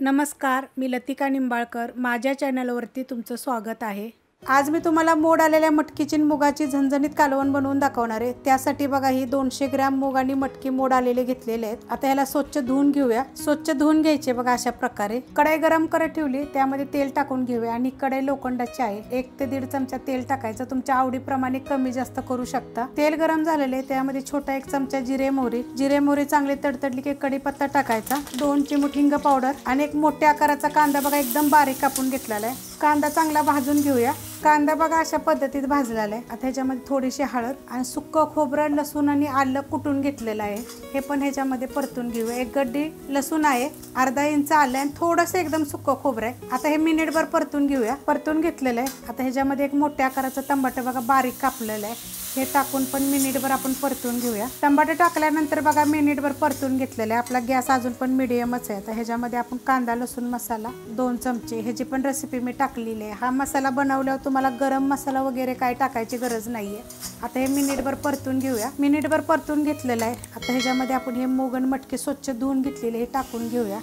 नमस्कार, मी लतिका निंबाळकर. माझ्या चॅनलवरती तुमचं स्वागत आहे. आज मी तुम्हाला मोड आलेल्या मटकीची मुगाची झणझणीत कालवण बनवून दाखवणार आहे. त्यासाठी बघा ही 200 ग्रॅम मूग आणि मटकी मोड आलेले घेतलेले आहेत. आता याला स्वच्छ धुवून घेऊया. स्वच्छ धुवून घ्यायचे बघा अशा प्रकारे. कढई गरम करत ठेवली, त्यामध्ये तेल टाकून घेऊया आणि कढई लोखंडाची आहे. 1 ते 1.5 चमचा तेल टाकायचं. तुमच्या आवडीप्रमाणे कमी जास्त करू शकता. तेल गरम झालेले त्यामध्ये छोटा 1 चमचा जिरे मोहरी चांगली तडतडली की कढीपत्ता टाकायचा. 2 चिमूट हिंग पावडर आणि एक मोठ्या आकाराचा कांदा बघा एकदम बारीक कापून घेतलेला आहे. कांदा चांगला भाजून घेऊया. कांदा बघा अशा पद्धतीत भाजलेला आहे. आता ह्याच्यामध्ये थोडीशी हळद आणि सुक्क खोबरं, लसूण आणि आलं कुटून घेतलेलं आहे. हे पण ह्याच्यामध्ये परतून घेऊया. 1 गड्डी लसूण आहे, अर्धा इंच आलं आणि थोडंसं एकदम सुक्क खोबरं आहे. आता हे मिनिटभर परतून घेऊया. परतून घेतलेलं आहे. आता ह्याच्यामध्ये एक मोठ्या आकाराचं टमाटर बघा बारीक कापलेलं आहे. हे टाकून पण मिनिटभर आपण परतून घेऊया. टमाटर टाकल्यानंतर बघा मिनिटभर परतून घेतलेलं आहे. आपला गॅस अजून पण मीडियमच आहे. आता ह्याच्यामध्ये आपण कांदा लसूण मसाला 2 चमचे, ह्याची पण रेसिपी मी टाकलेली आहे. हा मसाला बनवल्यावर तुम्हाला गरम मसाला वगैरे काय टाकायची गरज नाहीये. आता हे मिनिटभर परतून घेऊया. मिनिटभर परतून घेतलेलं आहे. आता ह्याच्यामध्ये आपण हे मूग आणि मटकी स्वच्छ धुवून घेतलेले हे टाकून घेऊया.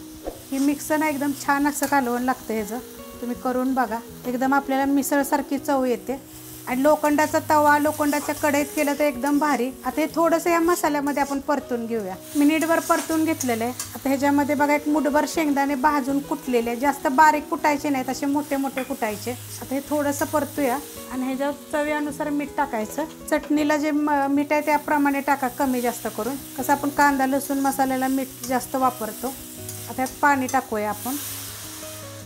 ही मिक्स ना एकदम छान असं कालवण लागतं. ह्याचं तुम्ही करून बघा. एकदम आपल्याला मिसळसारखी चव येते. आणि लोखंडाचा तवा लोखंडाच्या कढईत केलं तर एकदम भारी. आता हे थोडंसं या मसाल्यामध्ये आपण परतून घेऊया. मिनिटभर परतून घेतलेलं आहे. आता ह्याच्यामध्ये बघा एक मुठभर शेंगदाणे भाजून कुटलेले, जास्त बारीक कुटायचे नाहीत, असे मोठे मोठे कुटायचे. आता हे थोडंसं परतूया आणि ह्याच्यावर चवीनुसार मीठ टाकायचं. चटणीला जे मीठ आहे त्याप्रमाणे टाका, कमी जास्त करून. कसं आपण कांदा लसूण मसाल्याला मीठ जास्त वापरतो. आता यात पाणी टाकूया आपण.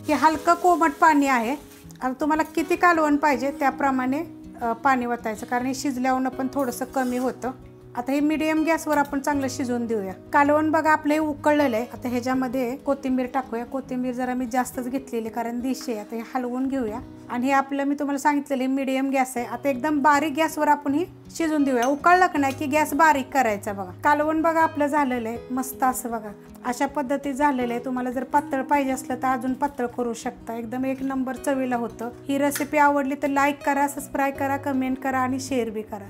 हे हलकं कोमट पाणी आहे. आता तुम्हाला किती कालवण पाहिजे त्याप्रमाणे पाणी वतायचं, कारण हे शिजल्यावर पण थोडंसं कमी होतं. आता हे मीडियम गॅसवर आपण चांगलं शिजवून देऊया. कालवण बघा आपलं हे उकळलेलं आहे. आता ह्याच्यामध्ये कोथिंबीर टाकूया. कोथिंबीर जरा मी जास्तच घेतलेली कारण दिशे. आता हे हलवून घेऊया आणि हे आपलं मी तुम्हाला सांगितलेलं मीडियम गॅस आहे. आता एकदम बारीक गॅसवर आपण हे शिजवून देऊया. उकळलं का नाही की गॅस बारीक करायचा. बघा कालवण बघा आपलं झालेलं आहे मस्त असं बघा अशा पद्धतीत झालेलं आहे. तुम्हाला जर पातळ पाहिजे असलं तर अजून पातळ करू शकता. एकदम 1 नंबर चवीला होतं. ही रेसिपी आवडली तर लाईक करा, सबस्क्राईब करा, कमेंट करा आणि शेअर बी करा.